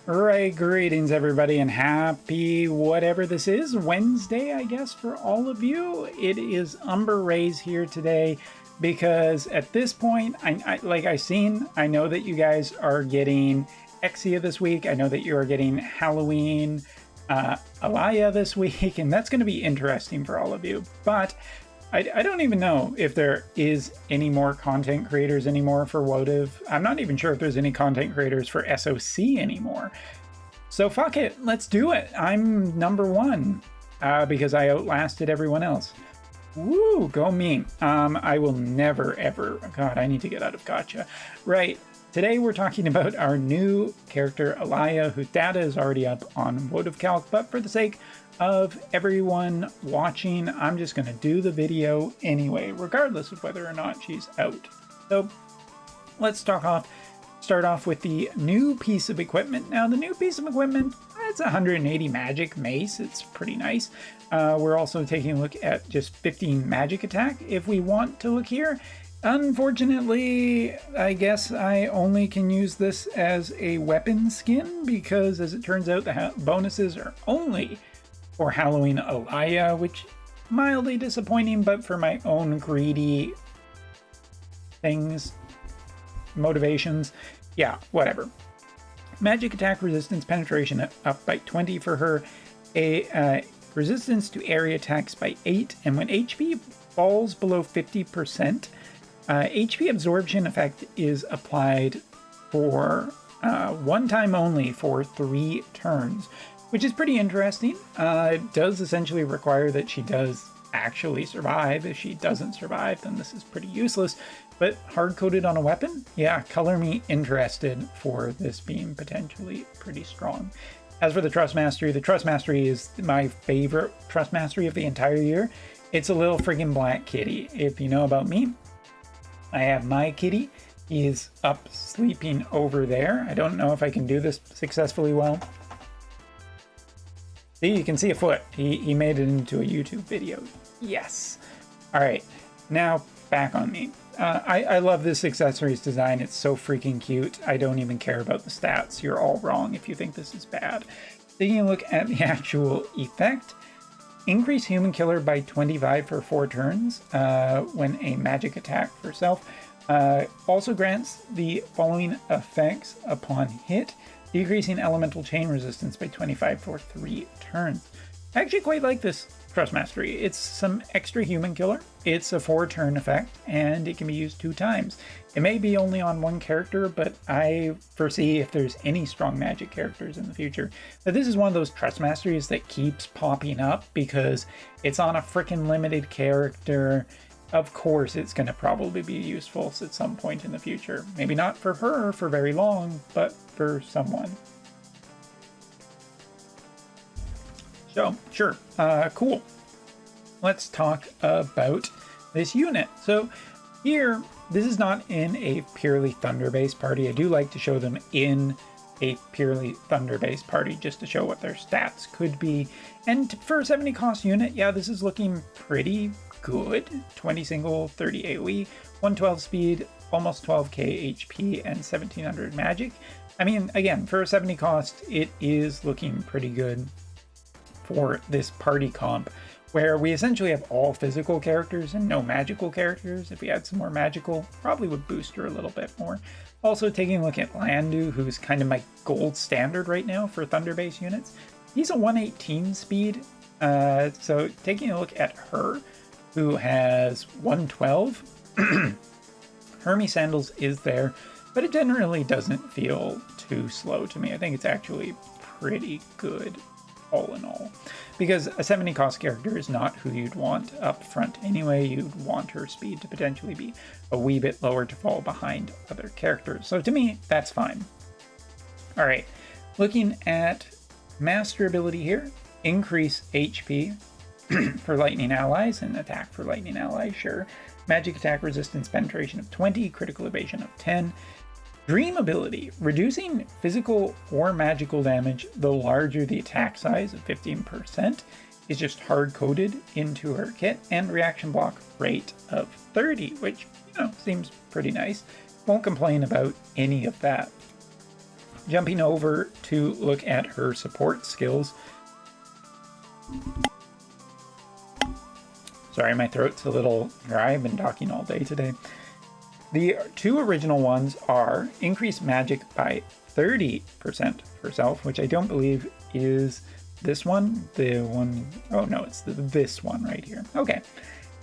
Right, greetings everybody, and happy whatever this is, Wednesday, I guess, for all of you. It is Umber Rays here today because at this point, I know that you guys are getting Exia this week. I know that you are getting Halloween Alaya this week, and that's going to be interesting for all of you. But I don't even know if there is any more content creators anymore for Wotv. I'm not even sure if there's any content creators for SOC anymore. So fuck it, let's do it. I'm number one because I outlasted everyone else. Woo, go me. I will never ever, God, I need to get out of gotcha. Right, today we're talking about our new character Alaya, whose data is already up on Wotv Calc, but for the sake of everyone watching, I'm just going to do the video anyway, regardless of whether or not she's out. So let's start off with the new piece of equipment. Now, the new piece of equipment, it's 180 magic mace. It's pretty nice. We're also taking a look at just 15 magic attack if we want to look here. Unfortunately, I guess I only can use this as a weapon skin because, as it turns out, the bonuses are only for Halloween Alaya, which mildly disappointing, but for my own greedy things, motivations, yeah, whatever. Magic attack resistance penetration up by 20 for her, a resistance to area attacks by 8, and when HP falls below 50%, HP absorption effect is applied for one time only for 3 turns, which is pretty interesting. It does essentially require that she does actually survive. If she doesn't survive, then this is pretty useless. But hard-coded on a weapon? Yeah, color me interested for this being potentially pretty strong. As for the Trust Mastery is my favorite Trust Mastery of the entire year. It's a little friggin' black kitty. If you know about me, I have my kitty. He is up sleeping over there. I don't know if I can do this successfully well. See, you can see a foot. He made it into a YouTube video. Yes. All right, now back on me. I love this accessories design. It's so freaking cute. I don't even care about the stats. You're all wrong if you think this is bad. Taking a look at the actual effect. Increase human killer by 25 for 4 turns when a magic attack for self. Also grants the following effects upon hit. Decreasing elemental chain resistance by 25 for 3 turns. I actually quite like this Trust Mastery. It's some extra human killer. It's a 4-turn effect, and it can be used 2 times. It may be only on 1 character, but I foresee if there's any strong magic characters in the future, that this is one of those Trust Masteries that keeps popping up because it's on a freaking limited character. Of course, it's going to probably be useful at some point in the future. Maybe not for her for very long, but for someone. So, sure, cool. Let's talk about this unit. So here, this is not in a purely Thunder-based party. I do like to show them in a purely Thunder-based party just to show what their stats could be. And for a 70 cost unit, yeah, this is looking pretty good. 20 single, 30 AoE, 112 speed, almost 12k HP, and 1700 magic. I mean, again, for a 70 cost, it is looking pretty good for this party comp, where we essentially have all physical characters and no magical characters. If we had some more magical, probably would boost her a little bit more. Also taking a look at Landu, who's kind of my gold standard right now for Thunder-based units. He's a 118 speed, so taking a look at her, who has 112. Hermes Sandals is there, but it generally doesn't feel too slow to me. I think it's actually pretty good all in all, because a 70 cost character is not who you'd want up front anyway. You'd want her speed to potentially be a wee bit lower to fall behind other characters. So to me, that's fine. All right, looking at master ability here, increase HP for lightning allies and attack for lightning allies, sure. Magic attack resistance penetration of 20, critical evasion of 10. Dream ability, reducing physical or magical damage the larger the attack size of 15%, is just hard-coded into her kit, and reaction block rate of 30, which, you know, seems pretty nice. Won't complain about any of that. jumping over to look at her support skills. Sorry, my throat's a little dry. I've been talking all day today. The two original ones are increase magic by 30% for self, which I don't believe is this one. The one, oh no, it's this one right here. Okay.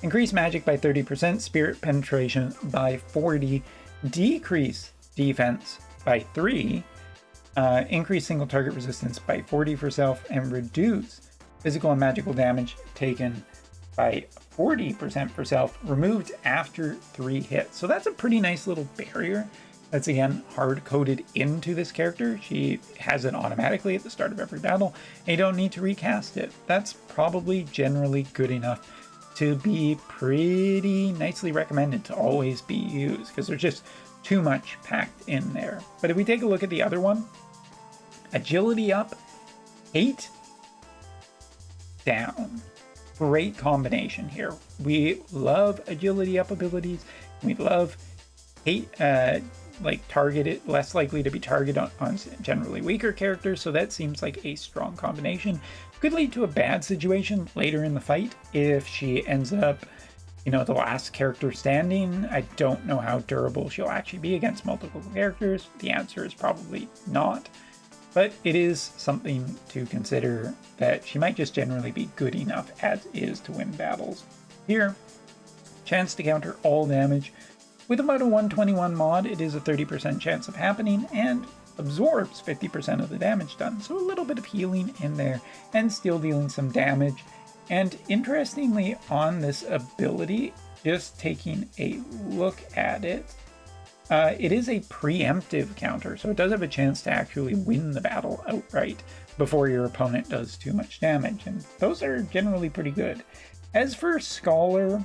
Increase magic by 30%, spirit penetration by 40, decrease defense by 3, increase single target resistance by 40 for self, and reduce physical and magical damage taken by 40% for self, removed after 3 hits. So that's a pretty nice little barrier. That's again hard-coded into this character. She has it automatically at the start of every battle, and you don't need to recast it. That's probably generally good enough to be pretty nicely recommended to always be used, because there's just too much packed in there. But if we take a look at the other one, agility up, hate down. Great combination here. We love agility up abilities. We love hate, like targeted, less likely to be targeted on generally weaker characters. So that seems like a strong combination. Could lead to a bad situation later in the fight if she ends up, you know, the last character standing. I don't know how durable she'll actually be against multiple characters. The answer is probably not. But it is something to consider that she might just generally be good enough as is to win battles. Here, chance to counter all damage. With about a 121 mod, it is a 30% chance of happening and absorbs 50% of the damage done. So a little bit of healing in there and still dealing some damage. And interestingly, on this ability, just taking a look at it, it is a preemptive counter, so it does have a chance to actually win the battle outright before your opponent does too much damage, and those are generally pretty good. As for Scholar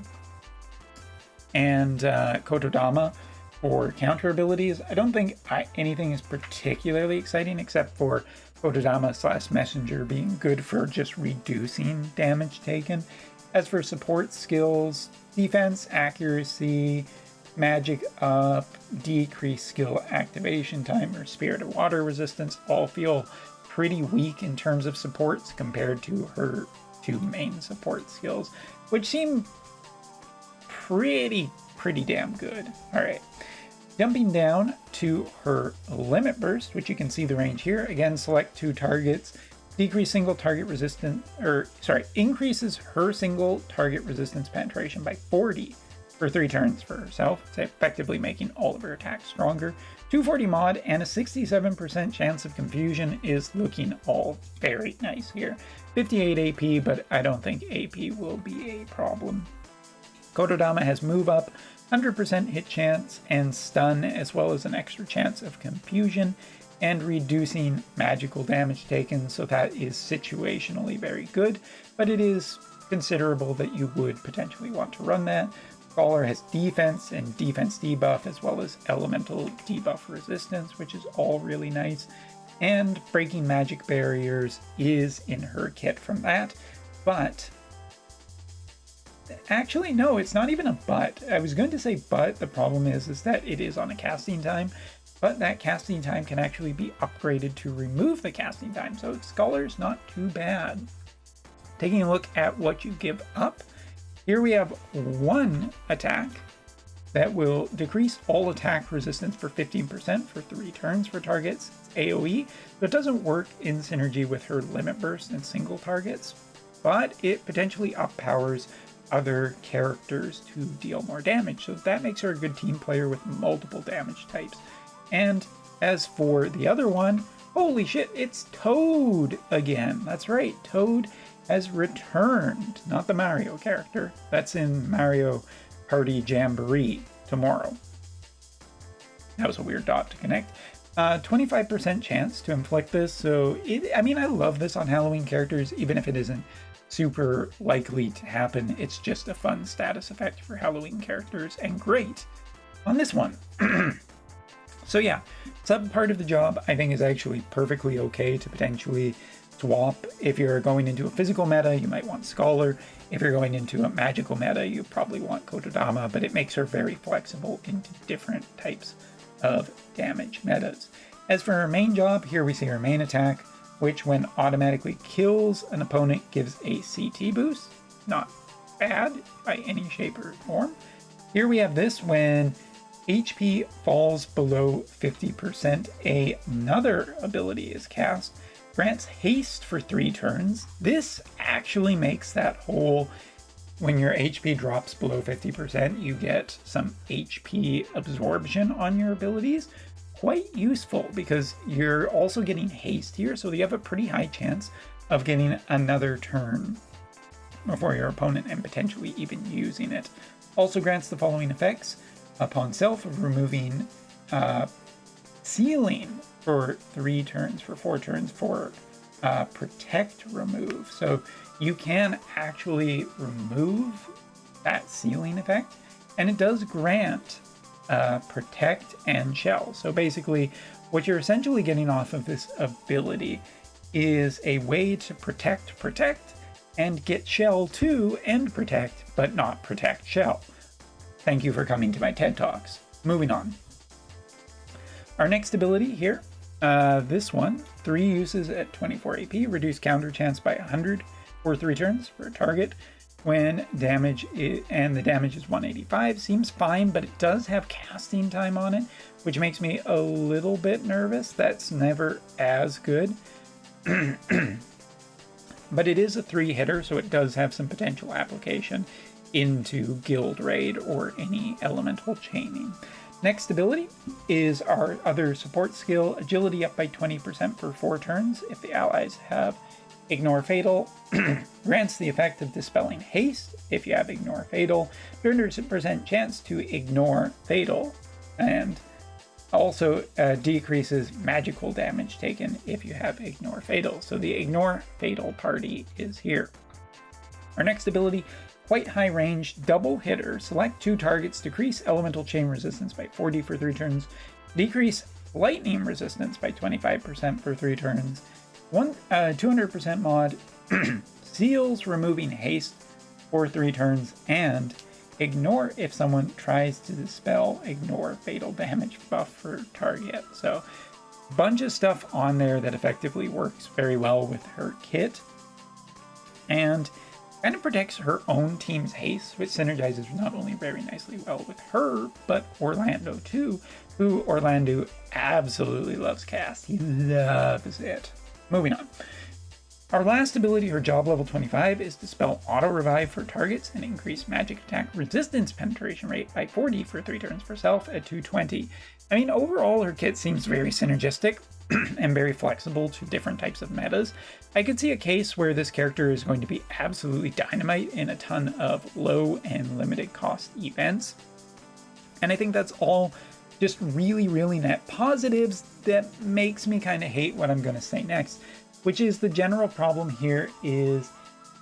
and Kotodama for counter abilities, I don't think anything is particularly exciting except for Kotodama / Messenger being good for just reducing damage taken. As for support skills, defense, accuracy, magic up, decrease skill activation time, or spirit of water resistance all feel pretty weak in terms of supports compared to her 2 main support skills, which seem pretty damn good. All right, jumping down to her limit burst, which you can see the range here. Again, select 2 targets, decrease single target resistance, increases her single target resistance penetration by 40 for 3 turns for herself, effectively making all of her attacks stronger. 240 mod and a 67% chance of confusion is looking all very nice here. 58 AP, but I don't think AP will be a problem. Kotodama has move up, 100% hit chance, and stun, as well as an extra chance of confusion and reducing magical damage taken, so that is situationally very good, but it is considerable that you would potentially want to run that. Scholar has defense and defense debuff, as well as elemental debuff resistance, which is all really nice. And breaking magic barriers is in her kit from that. But actually, no, it's not even a but. I was going to say but. The problem is that it is on a casting time, but that casting time can actually be upgraded to remove the casting time. So Scholar's not too bad. Taking a look at what you give up. Here we have 1 attack that will decrease all attack resistance for 15% for 3 turns for targets. It's AoE, but it doesn't work in synergy with her limit burst and single targets, but it potentially uppowers other characters to deal more damage. So that makes her a good team player with multiple damage types. And as for the other one, holy shit, it's Toad again. That's right, Toad has returned, not the Mario character. That's in Mario Party Jamboree tomorrow. That was a weird dot to connect. 25% chance to inflict this. So, I mean, I love this on Halloween characters, even if it isn't super likely to happen. It's just a fun status effect for Halloween characters, and great on this one. So yeah, sub part of the job I think is actually perfectly okay to potentially swap. If you're going into a physical meta, you might want Scholar. If you're going into a magical meta, you probably want Kotodama, but it makes her very flexible into different types of damage metas. As for her main job, here we see her main attack, which when automatically kills an opponent gives a CT boost. Not bad by any shape or form. Here we have this when HP falls below 50%, another ability is cast. Grants haste for 3 turns. This actually makes that whole, when your HP drops below 50%, you get some HP absorption on your abilities. Quite useful because you're also getting haste here, so you have a pretty high chance of getting another turn before your opponent and potentially even using it. Also grants the following effects upon self of removing sealing for 3 turns, for 4 turns, for protect remove. So you can actually remove that sealing effect, and it does grant protect and shell. So basically what you're essentially getting off of this ability is a way to protect and get shell too, and protect but not protect shell. Thank you for coming to my TED Talks. Moving on. Our next ability here, this one, 3 uses at 24 AP, reduce counter chance by 100 for 3 turns for a target when damage and the damage is 185. Seems fine, but it does have casting time on it, which makes me a little bit nervous. That's never as good. But it is a 3-hitter, so it does have some potential application into Guild Raid or any elemental chaining. Next ability is our other support skill, agility up by 20% for 4 turns if the allies have Ignore Fatal. Grants the effect of dispelling haste if you have Ignore Fatal, 200% chance to ignore Fatal, and also decreases magical damage taken if you have Ignore Fatal. So the Ignore Fatal party is here. Our next ability, quite high range, double hitter. Select 2 targets, decrease elemental chain resistance by 40 for 3 turns, decrease lightning resistance by 25% for 3 turns, 200% mod, seals removing haste for 3 turns, and ignore if someone tries to dispel ignore fatal damage buff for target. So bunch of stuff on there that effectively works very well with her kit, and kind of protects her own team's haste, which synergizes not only very nicely well with her, but Orlando too, who Orlando absolutely loves cast. He loves it. Moving on. Our last ability, her job level 25, is Dispel Auto Revive for targets and increase magic attack resistance penetration rate by 40 for 3 turns for self at 220. I mean, overall, her kit seems very synergistic and very flexible to different types of metas. I could see a case where this character is going to be absolutely dynamite in a ton of low and limited cost events. And I think that's all just really, really net positives that makes me kind of hate what I'm going to say next, which is the general problem here is,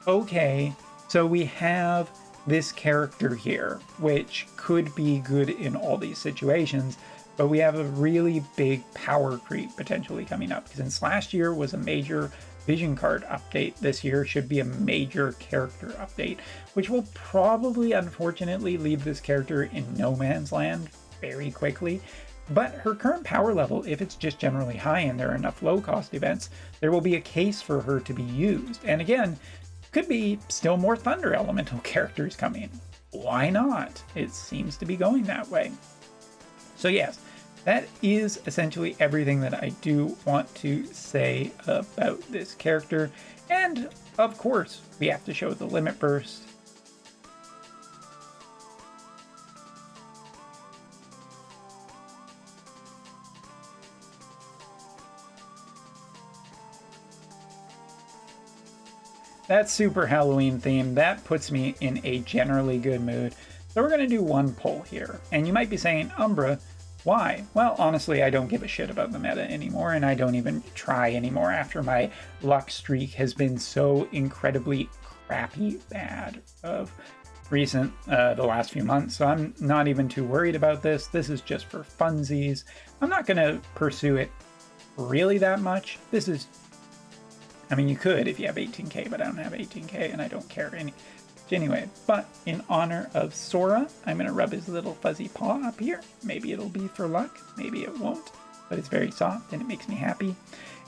okay, so we have this character here, which could be good in all these situations, but we have a really big power creep potentially coming up, because since last year was a major vision card update, this year should be a major character update, which will probably, unfortunately, leave this character in no man's land very quickly. But her current power level, if it's just generally high and there are enough low-cost events, there will be a case for her to be used. And again, could be still more Thunder Elemental characters coming. Why not? It seems to be going that way. So yes, that is essentially everything that I do want to say about this character. And of course, we have to show the Limit Burst. That super Halloween theme, that puts me in a generally good mood. So we're going to do one poll here. And you might be saying, Umbra, why? Well, honestly, I don't give a shit about the meta anymore, and I don't even try anymore after my luck streak has been so incredibly crappy bad of recent, the last few months. So I'm not even too worried about this. This is just for funsies. I'm not going to pursue it really that much. This is, I mean, you could if you have 18k, but I don't have 18k and I don't care anyway. But in honor of Sora, I'm going to rub his little fuzzy paw up here. Maybe it'll be for luck, maybe it won't. but it's very soft and it makes me happy.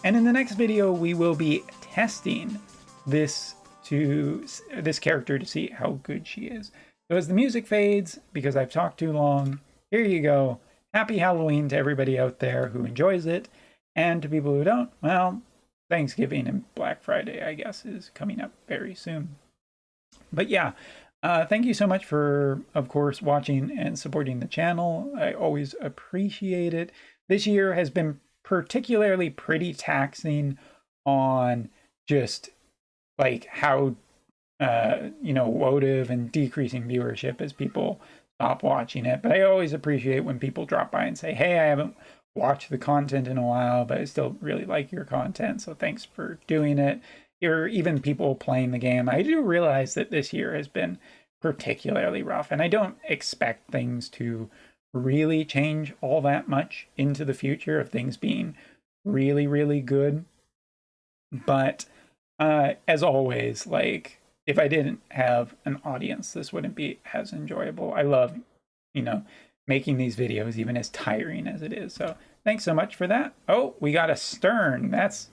And in the next video, we will be testing this character to see how good she is. So as the music fades, because I've talked too long, here you go. Happy Halloween to everybody out there who enjoys it, and to people who don't, well, Thanksgiving and Black Friday, I guess, is coming up very soon. But yeah, thank you so much for, of course, watching and supporting the channel. I always appreciate it. This year has been particularly pretty taxing on just like how Wotv and decreasing viewership as people stop watching it. But I always appreciate when people drop by and say, hey, I haven't watched the content in a while, but I still really like your content, so thanks for doing it. Or even people playing the game. I do realize that this year has been particularly rough, and I don't expect things to really change all that much into the future of things being really, really good. But as always, like, if I didn't have an audience, this wouldn't be as enjoyable. I love, making these videos, even as tiring as it is. So thanks so much for that. Oh, we got a Stern. That's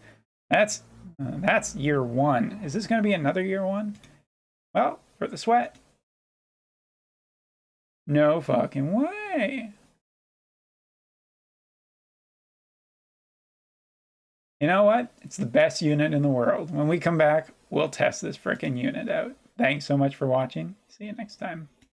year one. Is this going to be another year one? Well, for the sweat. No fucking way. You know what? It's the best unit in the world. When we come back, we'll test this frickin' unit out. Thanks so much for watching. See you next time.